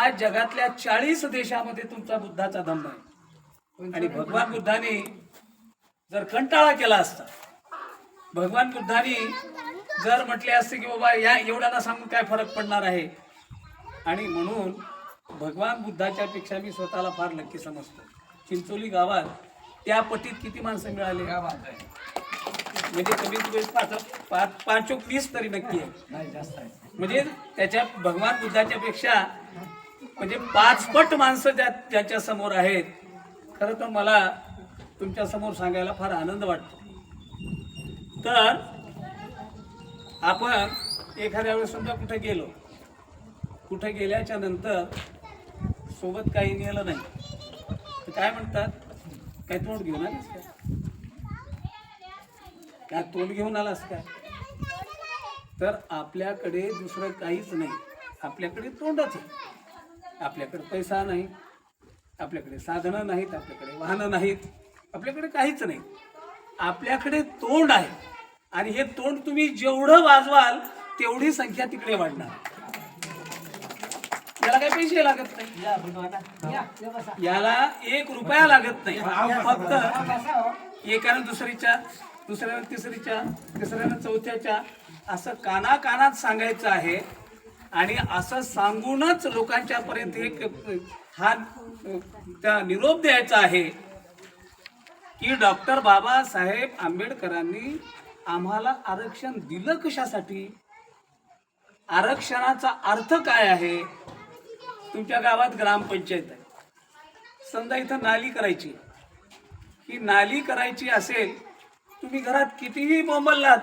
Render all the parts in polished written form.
आज जगातल्या 40 देशामध्ये तुमचा बुद्धाचा धम्म आहे. आणि भगवान बुद्धाने जर कंटाळा केला असता, भगवान बुद्धाने जर म्हटले असते की बाबा या एवढ्याला सांगून काय फरक पडणार आहे, आणि म्हणून भगवान बुद्धाच्या पेक्षा मी स्वतःला फार लक्की समजतो. चिंचोली गावात त्या पटीत किती माणसं मिळाले, म्हणजे कमीत कमी 5-20 तरी नक्की आहे. म्हणजे त्याच्या भगवान बुद्धाच्या पेक्षा म्हणजे 5 पट माणसं ज्याच्या समोर आहेत. खरं तर मला तुमच्या समोर सांगायला फार आनंद वाटतो. तर आपण एखाद्या वेळेस समजा कुठे गेल्याच्या नंतर सोबत काही नेलं नाही तर काय म्हणतात, काय तोंड घेऊन आलास काय तोंड घेऊन आलास काय. तर आपल्याकडे दुसरं काहीच नाही, आपल्याकडे तोंडच आहे. आपल्याकडे पैसा नाही, आपल्याकडे साधनं नाहीत, आपल्याकडे वाहनं नाहीत, आपल्याकडे काहीच नाही. आपल्याकडे तोंड आहे, आणि हे तोंड तुम्ही जेवढं वाजवाल तेवढी संख्या तिकडे वाढणार. याला काही पैसे लागत नाही, याला 1 रुपया लागत नाही. फक्त एकानं दुसरीच्या, दुसऱ्यानं तिसरीच्या, तिसऱ्यानं चौथ्याच्या असं कानाकानात सांगायचं आहे. आणि असं सांगूनच लोकांच्या पर्यंत एक हा त्या निरोप द्यायचा आहे की डॉक्टर बाबासाहेब आंबेडकरांनी आम्हाला आरक्षण दिलं कशासाठी, आरक्षणाचा अर्थ काय आहे. तुमच्या गावात ग्रामपंचायत आहे, समजा इथं नाली करायची, ही नाली करायची असेल, तुम्ही घरात कितीही बोंबललात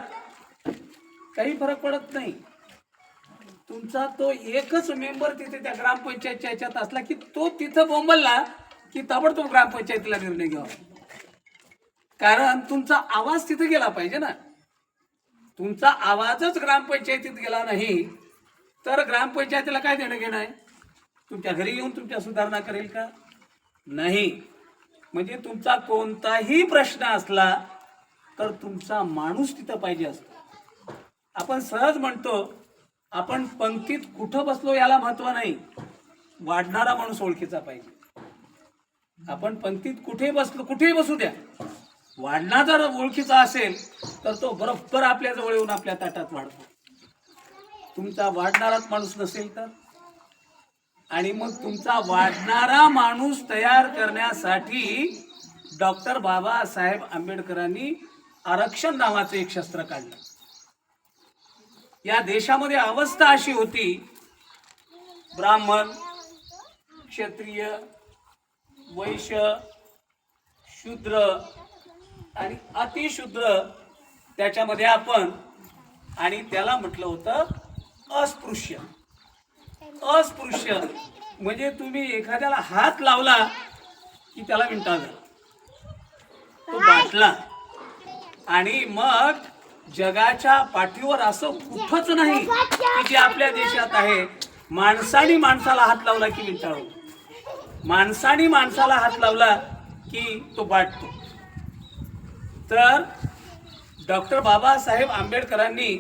काही फरक पडत नाही. तुमचा तो एकच मेंबर तिथे त्या ग्रामपंचायतच्या ह्याच्यात असला की तो तिथं बोंबलला की ताबडतोब ग्रामपंचायतीला निर्णय घ्यावा. कारण तुमचा आवाज तिथे गेला पाहिजे ना. तुमचा आवाजच ग्रामपंचायतीत गेला नाही तर ग्रामपंचायतीला काय देणं घेणं आहे. तुमच्या घरी येऊन तुमच्या सुधारणा करेल का, नाही. म्हणजे तुमचा कोणताही प्रश्न असला तर तुमचा माणूस तिथं पाहिजे असतो. आपण सहज म्हणतो, आपण पंक्तीत कुठं बसलो याला महत्व नाही, वाढणारा माणूस ओळखीचा पाहिजे. आपण पंक्तीत कुठेही बसू द्या, वाढणा जर ओळखीचा असेल तर तो बरोबर आपल्या जवळ येऊन आपल्या ताटात वाढतो. तुमचा वाढणाराच माणूस नसेल तर, आणि मग तुमचा वाढणारा माणूस तयार करण्यासाठी डॉक्टर बाबासाहेब आंबेडकरांनी आरक्षण नावाचं एक शस्त्र काढलं. या देशामध्ये अवस्था अशी होती, ब्राह्मण, क्षत्रिय, वैश्य, शूद्र आणि अतिशूद्र, त्याच्यामध्ये आपण, आणि त्याला म्हटलं होतं अस्पृश्य. अस्पृश्य म्हणजे तुम्ही एखाद्याला हात लावला की त्याला मिंटा झाला, तो बाटला. आणि मग जगाच्या पाठीवर असं कुठंच नाही की जे आपल्या देशात आहे, माणसाने माणसाला हात लावला की विंटाळू, माणसाने माणसाला हात लावला की तो बाटतो. तर डॉक्टर बाबासाहेब आंबेडकरांनी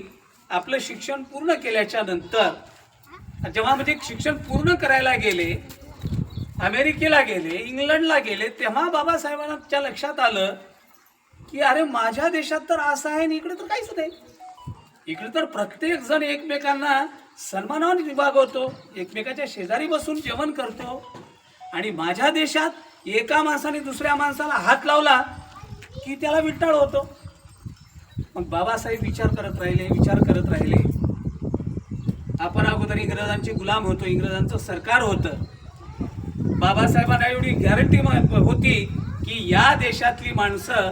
आपलं शिक्षण पूर्ण केल्याच्या नंतर, जेव्हा म्हणजे शिक्षण पूर्ण करायला गेले, अमेरिकेला गेले, इंग्लंडला गेले, तेव्हा बाबासाहेबांच्या लक्षात आलं की अरे माझ्या देशात तर असं आहे आणि इकडे तर काहीच नाही. इकडे तर प्रत्येक जण एकमेकांना सन्मानाने वागवतो, एकमेकाच्या शेजारी बसून जेवण करतो, आणि माझ्या देशात एका माणसाने दुसऱ्या माणसाला हात लावला की त्याला विटाळ होतो. मग बाबासाहेब विचार करत राहिले. आपण अगोदर इंग्रजांचे गुलाम होतो, इंग्रजांचं सरकार होतं. बाबासाहेबांना एवढी गॅरंटी होती की या देशातली माणसं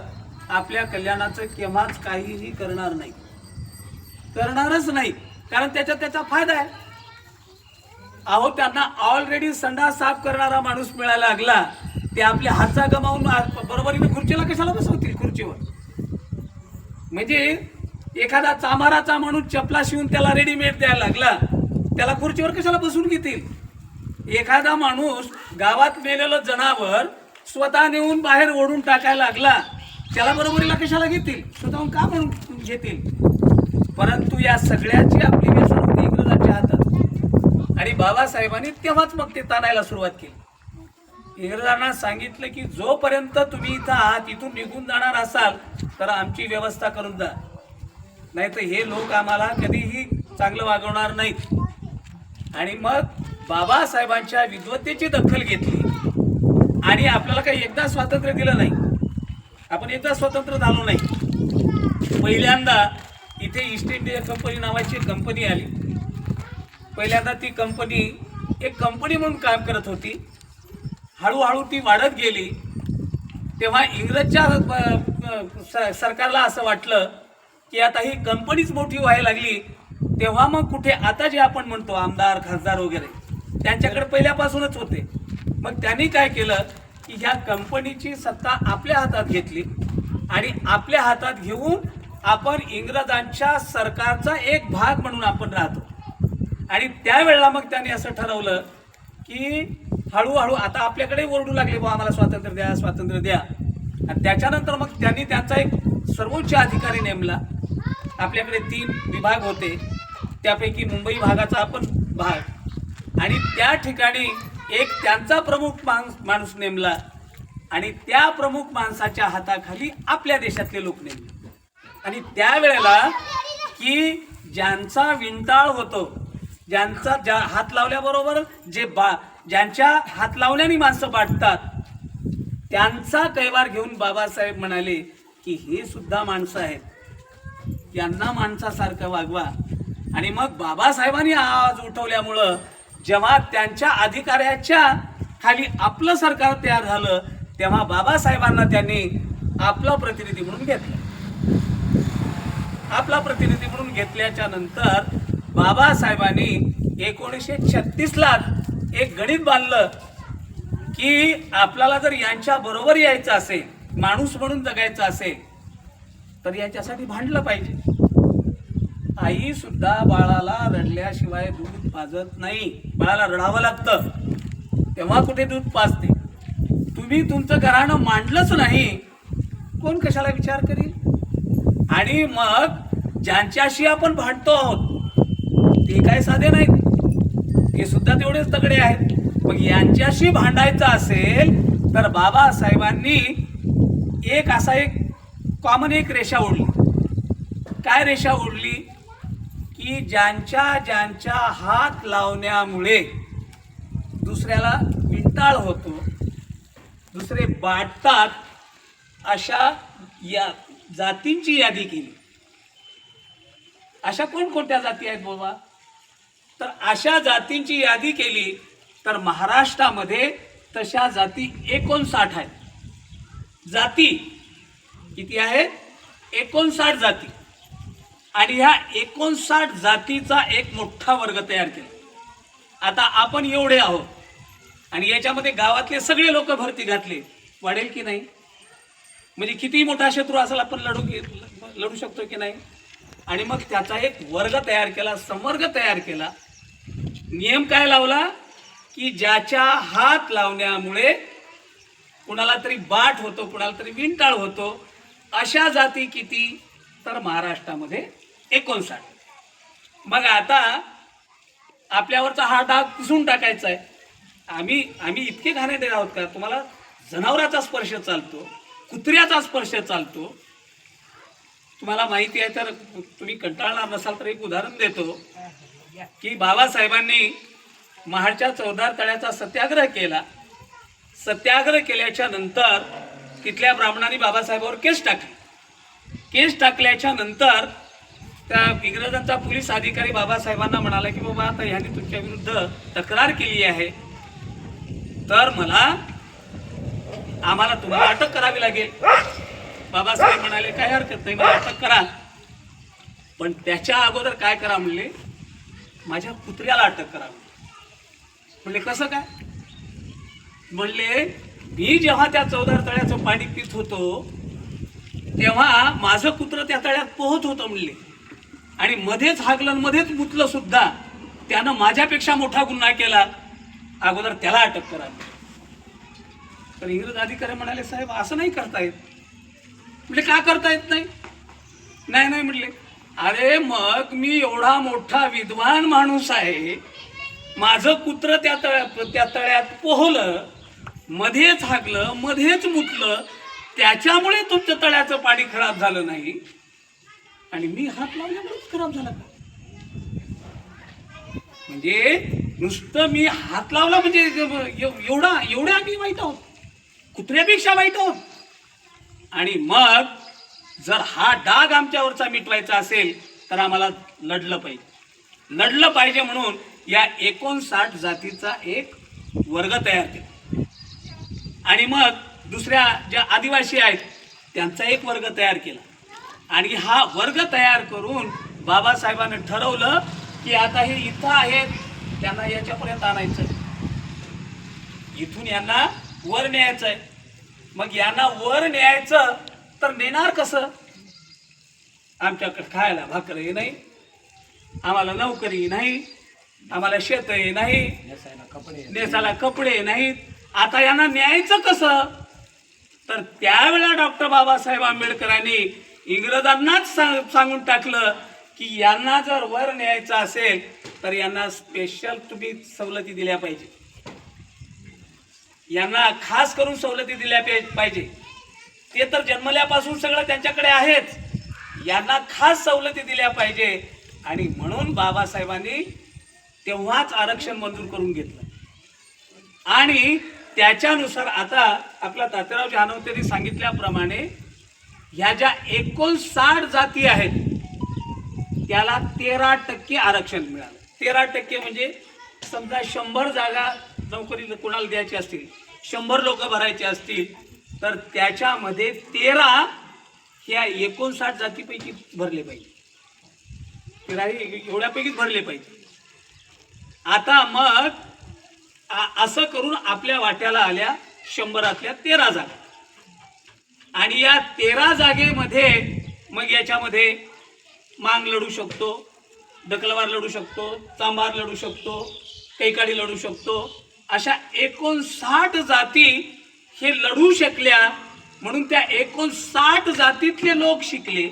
आपल्या कल्याणाचं केव्हाच काहीही करणारच नाही, कारण त्याचा फायदा आहे. अहो, त्यांना ऑलरेडी संडास साफ करणारा माणूस मिळायला लागला, ते आपले हातचा गमावून बरोबरीने खुर्चीला कशाला बसवतील खुर्चीवर. म्हणजे एखादा चामाराचा माणूस चपला शिवून त्याला रेडीमेड द्यायला लागला, त्याला खुर्चीवर कशाला बसून घेतील. एखादा माणूस गावात मेलेलं जनावर स्वतः नेऊन बाहेर ओढून टाकायला लागला, त्याला बरोबरीला कशाला घेतील, स्वतःहून का म्हणून घेतील. परंतु या सगळ्याची आपली व्यसन होती इंग्रजांच्या हातात. आणि बाबासाहेबांनी तेव्हाच मग ते ताणायला सुरुवात केली. इंग्रजांना सांगितलं की जोपर्यंत तुम्ही इथं आहात, इथून निघून जाणार असाल तर आमची व्यवस्था करून जा, नाही तर हे लोक आम्हाला कधीही चांगलं वागवणार नाहीत. आणि मग बाबासाहेबांच्या विद्वत्तेची दखल घेतली आणि आपल्याला काही एकदा स्वातंत्र्य दिलं नाही, आपण एकदा स्वतंत्र झालो नाही. पहिल्यांदा इथे ईस्ट इंडिया कंपनी नावाची कंपनी आली. पहिल्यांदा ती कंपनी एक कंपनी म्हणून काम करत होती. हळूहळू ती वाढत गेली. तेव्हा इंग्रजच्या सरकारला असं वाटलं की आता ही कंपनीच मोठी व्हायला लागली. तेव्हा मग कुठे आता जे आपण म्हणतो आमदार खासदार वगैरे त्यांच्याकडे पहिल्यापासूनच होते. मग त्यांनी काय केलं की ह्या कंपनीची सत्ता आपल्या हातात घेतली आणि आपल्या हातात घेऊन आपण इंग्रजांच्या सरकारचा एक भाग म्हणून आपण राहतो. आणि त्यावेळेला मग त्यांनी असं ठरवलं की हळूहळू आता आपल्याकडे ओरडू लागले, बा आम्हाला स्वातंत्र्य द्या, स्वातंत्र्य द्या. आणि त्याच्यानंतर मग त्यांनी त्यांचा एक सर्वोच्च अधिकारी नेमला. आपल्याकडे 3 विभाग होते, त्यापैकी मुंबई भागाचा आपण भाग, आणि त्या ठिकाणी एक त्यांचा प्रमुख माणूस नेमला आणि त्या प्रमुख माणसाच्या हाताखाली आपल्या देशातले लोक नेमले. आणि त्यावेळेला की ज्यांचा विंटाळ होतो, ज्यांचा हात लावल्याबरोबर ज्यांच्या हात लावल्याने माणसं वाटतात, त्यांचा कैवार घेऊन बाबासाहेब म्हणाले की हे सुद्धा माणसं आहेत, यांना माणसासारखं वागवा. आणि मग बाबासाहेबांनी आवाज उठवल्यामुळं जेव्हा त्यांच्या अधिकाऱ्याच्या खाली आपलं सरकार तयार झालं तेव्हा बाबासाहेबांना त्यांनी आपला प्रतिनिधी म्हणून घेतलं. आपला प्रतिनिधी म्हणून घेतल्याच्या नंतर बाबासाहेबांनी 1936ला एक गणित बांधलं की आपल्याला जर यांच्या बरोबर यायचं असेल, माणूस म्हणून जगायचं असेल तर याच्यासाठी भांडलं पाहिजे. आई सुद्धा बाळाला रडल्याशिवाय दूध पाजत नाही, बाळाला रडावं लागतं तेव्हा कुठे दूध पाजते. तुम्ही तुमचं घराणं मांडलंच नाही, कोण कशाला विचार करील. आणि मग ज्यांच्याशी आपण भांडतो आहोत ते काय साधे नाहीत, ते सुद्धा तेवढेच तगडे आहेत. मग यांच्याशी भांडायचं असेल तर बाबासाहेबांनी एक कॉमन रेषा ओढली. काय रेषा ओढली की ज्यांच्या हात लावण्यामुळे दुसऱ्याला विंटाळ होतो, दुसरे बाटतात, अशा या जातींची यादी केली. अशा कोणकोणत्या जाती आहेत बाबा, तर अशा जातींची यादी केली तर महाराष्ट्रामध्ये तशा जाती 59 आहेत. जाती किती आहेत? 59 जाती. आणि ह्या 59 जातीचा एक मोठा वर्ग तयार केला. आता आपण एवढे आहोत आणि याच्यामध्ये गावातले सगळे लोक भरती घातले, वाढेल की नाही? म्हणजे किती मोठा शत्रू असेल आपण लढू शकतो की नाही. आणि मग त्याचा एक वर्ग तयार केला, संवर्ग तयार केला. नियम काय लावला की ज्याच्या हात लावण्यामुळे कुणाला तरी बाट होतो, कुणाला तरी विंटाळ होतो, अशा जाती किती, तर महाराष्ट्रामध्ये 59. मग आता आपल्यावरचा हा डाग पुसून टाकायचा आहे. आम्ही इतके घाणेरडे आहोत का? तुम्हाला जनावराचा स्पर्श चालतो, कुत्र्याचा स्पर्श चालतो. तुम्हाला माहिती आहे तर तुम्ही कंटाळणार नसाल तर एक उदाहरण देतो की बाबासाहेबांनी महाडच्या चौदार तळ्याचा सत्याग्रह केला. सत्याग्रह केल्याच्या नंतर तिथल्या ब्राह्मणांनी बाबासाहेबांवर केस टाकली. केस टाकल्याच्या नंतर त्या इंग्रजांचा पोलीस अधिकारी बाबासाहेबांना म्हणाला की बाबा आता ह्यांनी तुमच्या विरुद्ध तक्रार केली आहे तर आम्हाला तुम्हाला अटक करावी लागेल. बाबासाहेब म्हणाले काय हरकत नाही, मला अटक करा, पण त्याच्या अगोदर काय करा म्हणले, माझ्या कुत्र्याला अटक करा. म्हणले कसं काय? म्हणले मी जेव्हा त्या चौदार तळ्याचं पाणी पित होतो तेव्हा माझं कुत्र त्या तळ्यात पोहत होतं म्हणले, आणि मध्येच हागलं, मध्येच मुतलं सुद्धा. त्यानं माझ्यापेक्षा मोठा गुन्हा केला, अगोदर त्याला अटक करा. तर इंग्रज अधिकारी म्हणाले साहेब असं नाही करता येत. म्हणजे का करता येत नाही? नाही म्हणले, अरे मग मी एवढा मोठा विद्वान माणूस आहे, माझं कुत्र त्या तळ्यात पोहलं, मध्येच हागलं, मध्येच मुतलं, त्याच्यामुळे तुमच्या तळ्याचं पाणी खराब झालं नाही आणि मी हात लावल्यामुळेच खराब झाला का? म्हणजे नुसतं मी हात लावला म्हणजे एवढे आम्ही वाईट आहोत, कुत्र्यापेक्षा वाईट आहोत. आणि मग जर हा डाग आमच्यावरचा मिटवायचा असेल तर आम्हाला लढलं पाहिजे म्हणून या 59 जातीचा एक वर्ग तयार केला. आणि मग दुसऱ्या ज्या आदिवासी आहेत त्यांचा एक वर्ग तयार केला. आणि हा वर्ग तयार करून बाबासाहेबांनी ठरवलं की आता हे इथं आहेत, त्यांना याच्यापर्यंत आणायचं, इथून यांना वर न्यायचंय. मग यांना वर न्यायचं तर नेणार कसं? आमच्याकडे खायला भाकरी नाही, आम्हाला नोकरी नाही, आम्हाला शेत नाही, नेसायला कपडे नाहीत. आता यांना न्यायचं कसं? तर त्यावेळेला डॉक्टर बाबासाहेब आंबेडकरांनी इंग्रजांनाच सांगून टाकलं की यांना जर वर न्यायचं असेल तर यांना स्पेशल तुम्ही सवलती दिल्या पाहिजे, यांना खास करून सवलती दिल्या पाहिजे. ते तर जन्मल्यापासून सगळं त्यांच्याकडे आहेच, यांना खास सवलती दिल्या पाहिजे. आणि म्हणून बाबासाहेबांनी तेव्हाच आरक्षण मंजूर करून घेतलं. आणि त्याच्यानुसार आता आपला तात्याराव जानवतेंनी सांगितल्याप्रमाणे ह्या ज्या 59 जाती आहेत त्याला 13% आरक्षण मिळालं. 13% म्हणजे समजा 100 जागा नोकरी कोणाला द्यायची असतील, 100 लोक भरायचे असतील तर त्याच्यामध्ये 13 ह्या 59 जातीपैकी भरले पाहिजे, 13 एवढ्यापैकीच भरले पाहिजे. आता मग असं करून आपल्या वाट्याला आल्या 100तल्या 13 जागा. आणि या 13 जागेमध्ये मग याच्यामध्ये मांग लढू शकतो, डकलवार लढू शकतो, चांभार लढू शकतो, कैकाडी लढू शकतो. अशा 59 जाती हे लढू शकल्या. म्हणून त्या 59 जातीतले लोक शिकले.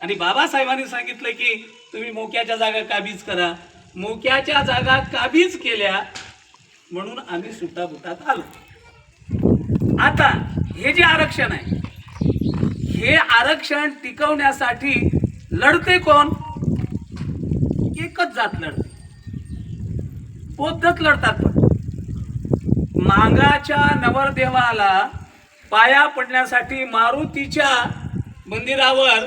आणि बाबासाहेबांनी सांगितलं की तुम्ही मोक्याच्या जागा काबीज करा. मोक्याच्या जागा काबीज केल्या म्हणून आम्ही सुटाबुटात आलो. आता हे जे आरक्षण आहे, हे आरक्षण टिकवण्यासाठी लढते कोण? एकच जात लढते, बौद्धच लढतात. पण मांगाच्या नवरदेवाला पाया पडण्यासाठी मारुतीच्या मंदिरावर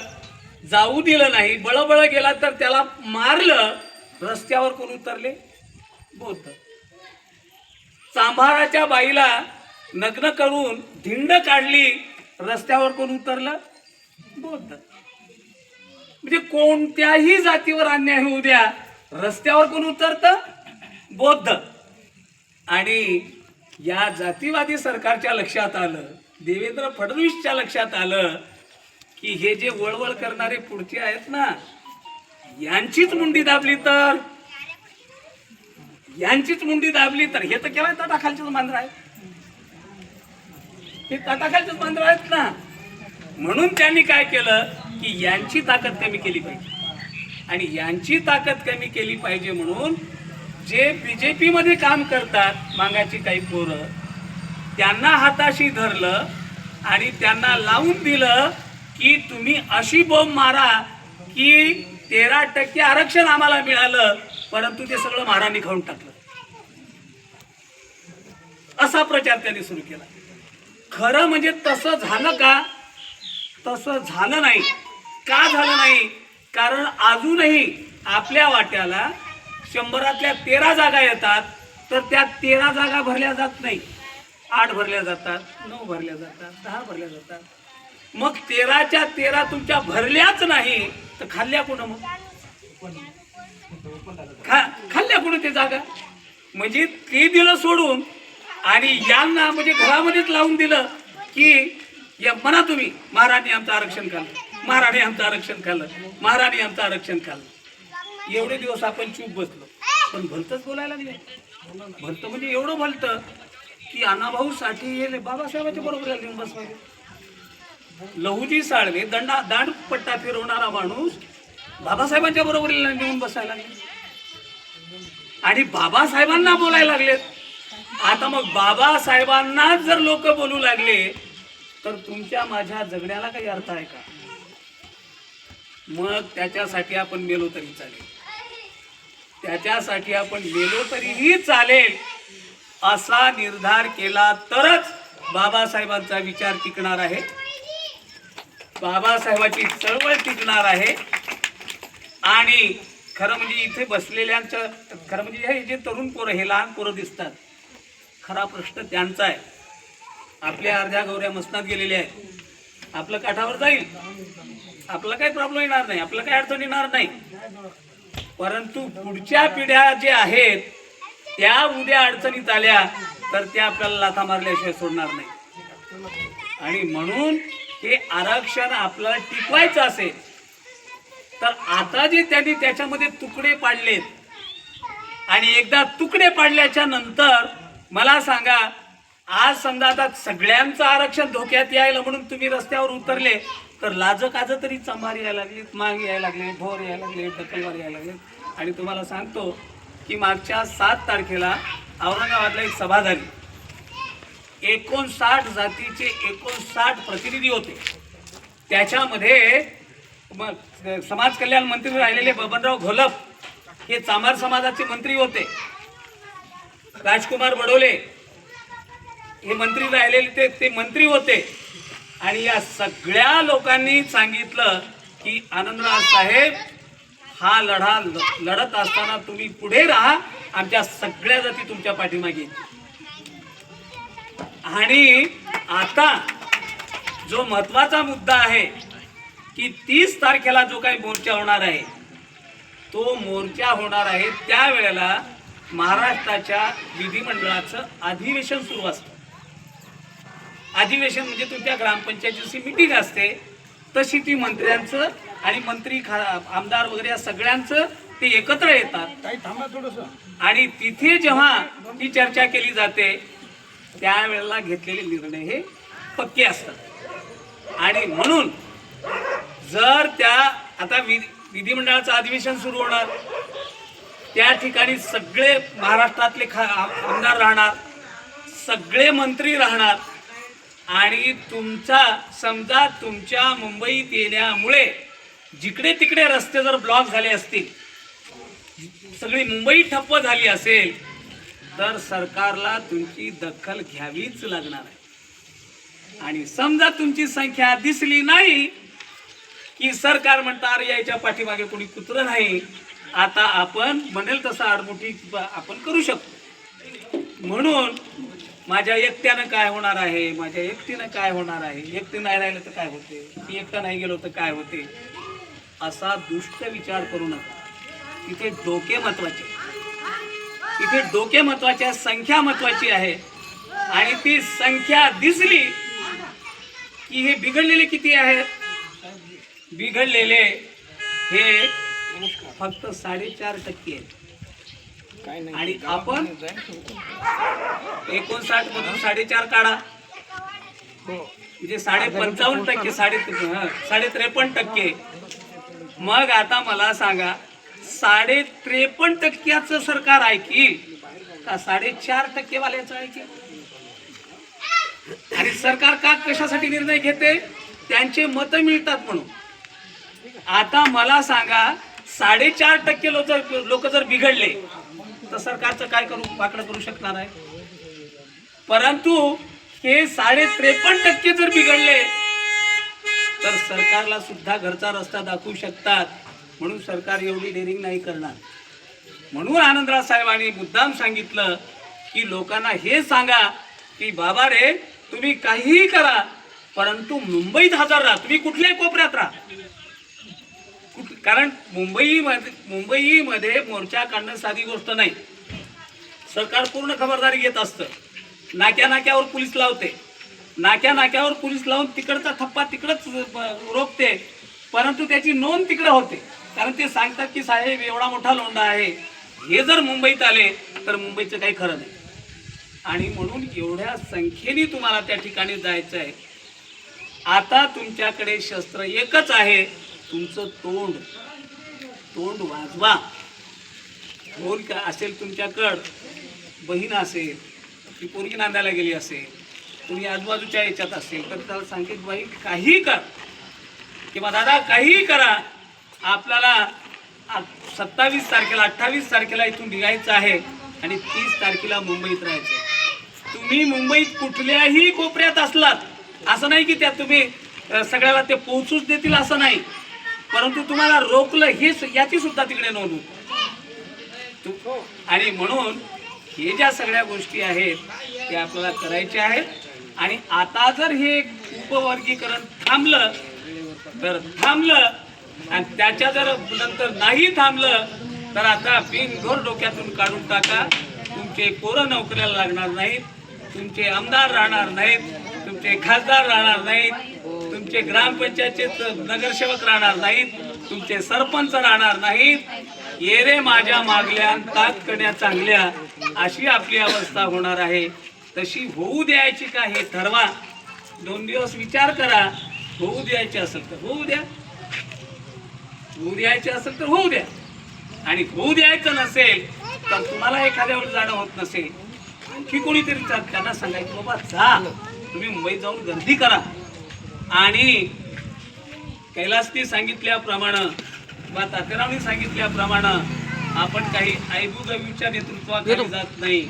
जाऊ दिलं नाही, बळबळ गेला तर त्याला मारलं. रस्त्यावर कोण उतरले? बौद्ध. चांभाराच्या बाईला नग्न करून धिंड काढली, रस्त्यावर कोण उतरलं? बौद्ध. म्हणजे कोणत्याही जातीवर अन्याय होऊ द्या, रस्त्यावर कोण उतरतं? बौद्ध. आणि या जातीवादी सरकारच्या लक्षात आलं, देवेंद्र फडणवीसच्या लक्षात आलं की हे जे वळवळ करणारे पुढचे आहेत ना, यांचीच मुंडी दाबली तर हे तर केव्हा तटाखालचेच मांजर आहेत, हे तटाखालचेच मांजर आहेत ना. म्हणून त्यांनी काय केलं की यांची ताकद कमी केली पाहिजे. आणि यांची ताकद कमी केली पाहिजे म्हणून जे बीजेपी मध्ये काम करतात मागाची काही पोरं, त्यांना हाताशी धरलं आणि त्यांना लावून दिलं की तुम्ही अशी बॉम्ब मारा की 13% आरक्षण आम्हाला मिळालं, परंतु ते सगळं महाराणी खाऊन टाकलं. असा प्रचार त्यांनी सुरू केला. खरं म्हणजे तसं झालं का? तसं झालं नाही. का झालं नाही? कारण अजूनही आपल्या वाट्याला 100तल्या 13 जागा येतात, तर त्या 13 जागा भरल्या जात नाही. 8 भरल्या जातात, 9 भरल्या जातात, 10 भरल्या जातात. मग 13च्या 13 तुमच्या भरल्याच नाही तर खाल्ल्या कोण? मग खाल्ल्या कोण ते जागा? म्हणजे ते दिलं सोडून आणि यांना म्हणजे घरामध्येच लावून दिलं की या म्हणा तुम्ही महाराणी आमचं आरक्षण खाल्लं, महाराणी आमचं आरक्षण खाल्लं, महाराणी आमचं आरक्षण खाल्लं. एवढे दिवस आपण चूप बसलो, पण भलतंच बोलायला लागले. भलतं म्हणजे एवढं भलतं की अण्णाभाऊ साठे हे बाबासाहेबांच्या बरोबर घेऊन बसवायचे. लहुजी साळवे दांडपट्टा फिरवणारा माणूस बाबासाहेबांच्या बरोबर नेऊन बसायला लागले. आणि बाबासाहेबांना बोलायला लागलेत. आता मग बाबासाहेबांनाच जर लोक बोलू लागले तर तुमच्या माझ्या जगण्याला काही अर्थ आहे का? मग त्याच्यासाठी आपण मेलो तरी चालेल, त्याच्यासाठी आपण मेलो तरीही चालेल असा निर्धार केला तरच बाबासाहेबांचा विचार टिकणार आहे, बाबासाहेबांची चळवळ टिकणार आहे. आणि खरं म्हणजे इथे बसलेल्यांचं, खरं म्हणजे हे जे तरुण पोरं, हे लहान पोरं दिसतात, खरा प्रश्न त्यांचा आहे. आपल्या अर्ध्या गौऱ्या मसनात गेलेल्या आहेत, आपलं काठावर जाईल, आपला काही प्रॉब्लेम येणार नाही, आपलं काही अडचण येणार नाही. परंतु पुढच्या पिढ्या जे आहेत त्या उद्या अडचणीत आल्या तर त्या आपल्याला लाथा मारल्याशिवाय सोडणार नाही. आणि म्हणून हे आरक्षण आपल्याला टिकवायचं असेल तर आता जे त्यांनी त्याच्यामध्ये तुकडे पाडलेत, आणि एकदा तुकडे पाडल्याच्या नंतर मला सांगा, आज समजा आता सगळ्यांचं आरक्षण धोक्यात यायला म्हणून तुम्ही रस्त्यावर उतरले तर लाजकाज तरी चमार यायला लागलीत, माग यायला लागले, भोर यायला लागले, दखलवार यायला लागले. आणि तुम्हाला सांगतो की मागच्या 7 तारखेला औरंगाबादला एक सभा झाली. 59 जातीचे 59 प्रतिनिधी होते. त्याच्यामध्ये समाज कल्याण मंत्री राहिलेले बबनराव घोलप हे चामार समाजाचे मंत्री होते. राजकुमार बडोले हे मंत्री राहिलेले ते मंत्री होते. आणि या सगळ्या लोकांनी सांगितलं की आनंदराज साहेब, हा लढा लढत असताना तुम्ही पुढे राहा, आमच्या सगळ्या जाती तुमच्या पाठीमागे. आणि आता जो महत्वाचा मुद्दा आहे की 30 तारखेला जो काही मोर्चा होणार आहे, तो मोर्चा होणार आहे त्यावेळेला महाराष्ट्राच्या विधिमंडळाचं अधिवेशन सुरू असतं. अधिवेशन म्हणजे तुमच्या ग्रामपंचायतीची मीटिंग असते तशी ती मंत्र्यांचं आणि मंत्री आमदार वगैरे या सगळ्यांचं ते एकत्र येतात. आणि तिथे जेव्हा ती चर्चा केली जाते त्यावेळेला घेतलेले निर्णय हे पक्के असतात. आणि म्हणून जर त्या आता विधिमंडळाचं अधिवेशन सुरू होणार, त्या ठिकाणी सगळे महाराष्ट्रातले आमदार राहणार, सगळे मंत्री राहणार. आणि तुमचा समजा तुमच्या मुंबईत येण्यामुळे जिकडे तिकडे रस्ते जर ब्लॉक झाले असतील, सगळी मुंबई ठप्प झाली असेल तर सरकारला तुमची दखल घ्यावीच लागणार आहे. आणि समजा तुमची संख्या दिसली नाही की सरकार म्हणणार याच्या पाठीमागे कोणी कुत्रं नाही, आता आपण म्हणेल तसं आडमुठी आपण करू शकतो. म्हणून माझ्या एकट्यानं काय होणार आहे, माझ्या एकटीनं काय होणार आहे, एकटी नाही राहिलं तर काय होते, ती एकटं नाही गेलो तर काय होते, असा दुष्ट विचार करू नका. इथे डोके महत्वाचे, इथे डोके महत्वाचे, संख्या महत्वाची आहे. आणि ती संख्या दिसली की हे बिघडलेले किती आहेत, बिघडलेले हे फक्त 4.5% आहेत. आणि आपण 59 मधून 4.5 काढा म्हणजे 55.5%, 53%. मग आता मला सांगा, 53.5% सरकार ऐकील का 4.5% वाल्याचं ऐकेल? आणि सरकार का कशासाठी निर्णय घेते? त्यांचे मतं मिळतात म्हणून. आता मला सांगा, 4.5% लोक जर बिघडले तर सरकारचं काय वाकडं करू शकणार आहे? परंतु हे 53% जर बिघडले तर सरकारला सुद्धा घरचा रस्ता दाखवू शकतात. म्हणून सरकार एवढी डेअरिंग नाही करणार. म्हणून आनंदराज साहेबांनी मुद्दाम सांगितलं की लोकांना हे सांगा की बाबा रे, तुम्ही काहीही करा परंतु मुंबईत हजर राहा, तुम्ही कुठल्याही कोपऱ्यात राहा. कारण मुंबईमध्ये मोर्चा काढणं साधी गोष्ट नाही. सरकार पूर्ण खबरदारी घेत असतं. नाक्यावर पोलीस लावते, नाक्यावर पोलीस लावून तिकडचा थप्पा तिकडच रोखते, परंतु त्याची नोंद तिकडे होते. कारण ते सांगतात की साहेब एवढा मोठा लोंढा आहे. हे जर मुंबईत आले तर मुंबईचं काही खरं नाही. आणि म्हणून एवढ्या संख्येने तुम्हाला त्या ठिकाणी जायचं आहे. आता तुमच्याकडे शस्त्र एकच आहे, तुमचं तोंड वाजवा. होल का असेल तुमच्याकडं, बहीण असेल, ती पोरगी नांदायला गेली असेल, तुम्ही आजूबाजूच्या याच्यात असेल, तर त्याला सांगेल बाई काही कर किंवा दादा काहीही करा, आपल्याला 27 तारखेला 28 तारखेला इथून निघायचं आहे आणि 30 तारखेला मुंबईत राहायचं. तुम्ही मुंबईत कुठल्याही कोपऱ्यात असलात, असं नाही की त्यात तुम्ही सगळ्याला ते पोहोचूच देतील असं नाही, परंतु तुम्हाला रोखलं हे याची सुद्धा तिकडे नोंद होती. आणि म्हणून हे ज्या सगळ्या गोष्टी आहेत त्या आपल्याला करायच्या आहेत. आणि आता जर हे उपवर्गीकरण थांबलं तर थांबलं, आणि त्याच्या जर नंतर नाही थांबलं तर आता बिनघोर डोक्यातून काढून टाका. तुमचे पोरं नोकरीला लागणार नाहीत, तुमचे आमदार राहणार नाहीत, तुमचे खासदार राहणार नाहीत, तुमचे ग्रामपंचायतचे नगरसेवक राहणार नाहीत, तुमचे सरपंच राहणार नाहीत. ये रे माझ्या मागल्या ताक कण्या चांगल्या, अशी आपली अवस्था होणार आहे. तशी होऊ द्यायची का हे ठरवा. 2 दिवस विचार करा. होऊ द्यायचे असेल तर होऊ द्या, होऊ द्यायचे असेल तर होऊ द्या, आणि होऊ द्यायचं नसेल तर तुम्हाला एखाद्यावर जाणं होत नसेल, आणखी कोणीतरी त्यांना सांगायचं बाबा जा, तुम्ही मुंबईत जाऊन गर्दी करा. आणि कैलासनी सांगितल्याप्रमाणे किंवा तात्यारावनी सांगितल्याप्रमाणे आपण काही आयबुगवीच्या नेतृत्वाखाली जात नाही,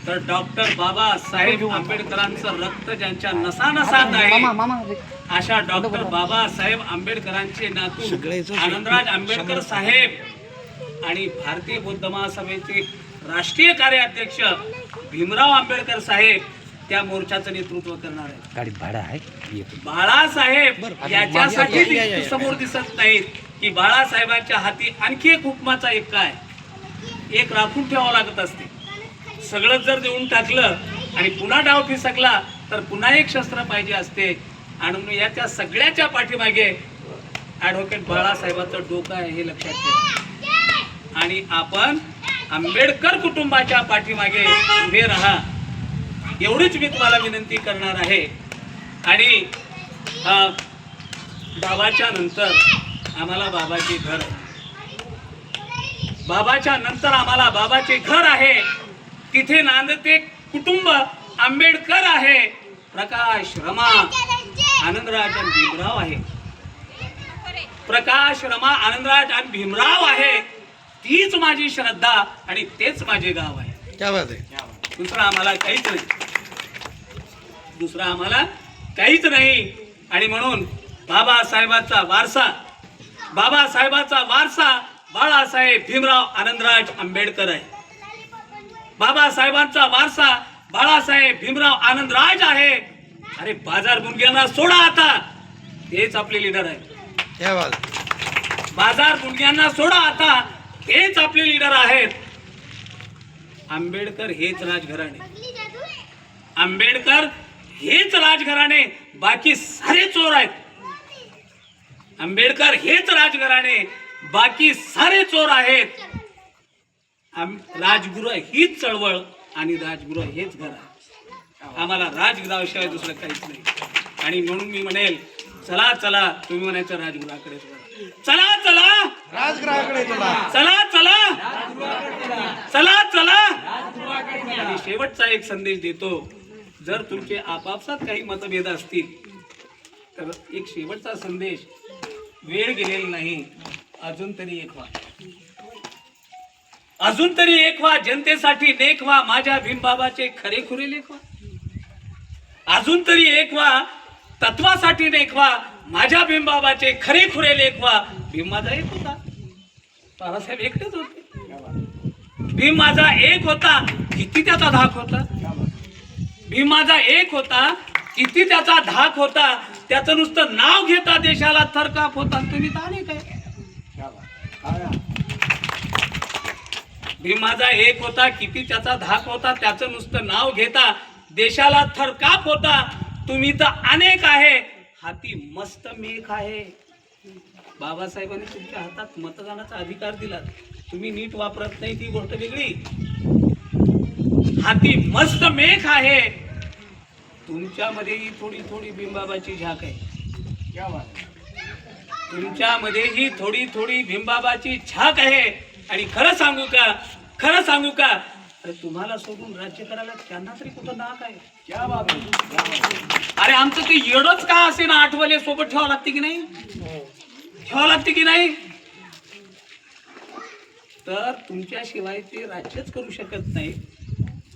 तर डॉक्टर बाबासाहेब आंबेडकरांचं रक्त ज्यांच्या नसानसात आहे अशा डॉक्टर बाबासाहेब आंबेडकरांचे नातू आनंदराज आंबेडकर साहेब आणि भारतीय बौद्ध महासभेचे राष्ट्रीय कार्याध्यक्ष भीमराव आंबेडकर साहेब त्या मोर्चाचं नेतृत्व करणार आहे. गाडीत भाडा आहे. बाळासाहेब याच्यासाठी समोर दिसत नाहीत की बाळासाहेबांच्या हाती आणखी एक हुकमाचा एक काय एक राखून ठेवावं लागत असते. सगळं जर देऊन टाकलं आणि पुन्हा डाव फिसकला तर पुन्हा एक शस्त्र पाहिजे असते. आणि याच्या सगळ्याच्या पाठीमागे ॲडव्होकेट बाळासाहेबांचं डोकं आहे हे लक्षात ठेवा. आणि आपण आंबेडकर कुटुंबाच्या पाठीमागे उभे राहा, एवढीच मी तुम्हाला विनंती करणार आहे. आणि बाबाच्या नंतर आम्हाला बाबाचे घर, बाबाच्या नंतर आम्हाला बाबाचे घर आहे. तिथे नांदते कुटुंब आंबेडकर आहे, प्रकाश रमा आनंदराज आणि भीमराव आहे. प्रकाश रमा आनंदराज आणि भीमराव आहे. तीच माझी श्रद्धा आणि तेच माझे गाव आहे. क्या बात आहे. दुसरा आम्हाला काहीच नाही, दुसरा आम्हाला काहीच नाही. आणि म्हणून बाबासाहेबांचा वारसा, बाबासाहेबांचा वारसा बाळासाहेब भीमराव आनंदराज आंबेडकर आहे. बाबासाहेबांचा वारसा बाळासाहेब भीमराव आनंदराज आहे. अरे बाजार गुंडग्यांना सोडा आता, हेच आपले लीडर आहे. क्या बात. बाजार गुंडग्यांना सोडा आता, हेच आपले लीडर आहेत. आंबेडकर हेच राजघराणे, आंबेडकर हेच राजघराणे, बाकी सारे चोर आहेत. आंबेडकर हेच राजघराणे, बाकी सारे चोर आहेत. राजगुरू हीच चळवळ आणि राजगुरू हेच घर आहे. आम्हाला राजगुराशिवाय दुसरं काहीच नाही. आणि म्हणून मी म्हणेल चला चला, तुम्ही म्हणायचं राजगुराकडे चला, चला राजगृहाकडे चला, चला चला, चला चला. आणि शेवटचा एक संदेश देतो. जर तुमचे आपापसात काही मतभेद असतील तर एक शेवटचा संदेश, वेळ गेलेला नाही, अजून तरी एक व्हा, अजून तरी एक व्हा, जनतेसाठी नेक व्हा, माझ्या भीमबाबाचे खरेखुरे लेख व्हा. अजून तरी एक व्हा, तत्वासाठी नेक व्हा, माझ्या भीमबाबाचे खरेखुरे लेख व्हा. भीम माझा एक होता, बाबासाहेब एकटेच होते. भीम माझा एक होता, किती त्याचा धाक होता. भीम माझा एक होता, किती त्याचा धाक होता. त्याचं नुसतं नाव घेता देशाला थरकाप होता. तुम्ही ताने काय. भीम माझा एक होता, किती त्याचा धाक होता. त्याचं नुसतं नाव घेता देशाला थरकाप होता. तुम्ही तर अनेक आहे, हाती मस्त मेख आहे. बाबासाहेबांनी तुमच्या हातात मतदानाचा अधिकार दिला, तुम्ही नीट वापरत नाही ती गोष्ट वेगळी. हाती मस्त मेख आहे. तुमच्यामध्येही थोडी थोडी भीमबाबाची झाक आहे. तुमच्यामध्येही थोडी थोडी भीमबाबाची झाक आहे. आणि खरं सांगू का, खरं सांगू का, अरे तुम्हाला सोडून राज्य करायला त्यांना तरी कुठं नाक आहे. क्या बात आहे. अरे आमचं ते येडच का असे ना, आठवले सोबत ठेवावं लागते की नाही, ठेवावं लागते की नाही. तर तुमच्याशिवाय ते राज्यच करू शकत नाही.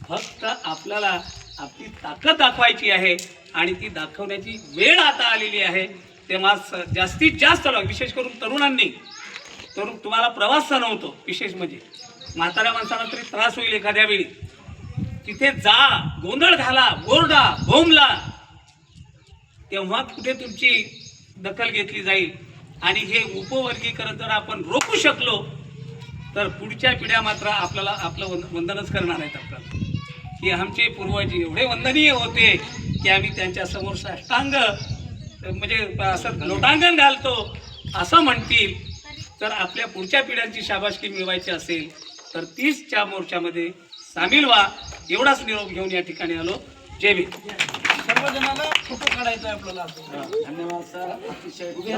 फक्त आपल्याला आपली ताकद दाखवायची आहे आणि ती दाखवण्याची वेळ आता आलेली आहे. तेव्हा जास्तीत जास्त लोक, विशेष करून तरुणांनी, तर तुम्हाला प्रवास जाणवतो, विशेष म्हणजे म्हाताऱ्या माणसाला तरी त्रास होईल एखाद्या वेळी, तिथे जा, गोंधळ घाला, बोरडा भोमला, तेव्हा कुठे तुमची दखल घेतली जाईल. आणि हे उपवर्गीकरण जर आपण रोखू शकलो तर पुढच्या पिढ्या मात्र आपल्याला आपलं वंदनच करणार आहेत. आपल्याला की आमचे पूर्वज एवढे वंदनीय होते की आम्ही त्यांच्या समोर साष्टांग म्हणजे असं लोटांगण घालतो असं म्हणतील. तर आपल्या पुढच्या पिढ्यांची शाबासकी मिळवायची असेल तर 30च्या मोर्चामध्ये सामील व्हा. एवढाच निरोप घेऊन या ठिकाणी आलो. जय भीम. सर्वजणांना फोटो काढायचा आहे आपल्याला. धन्यवाद सर. अतिशय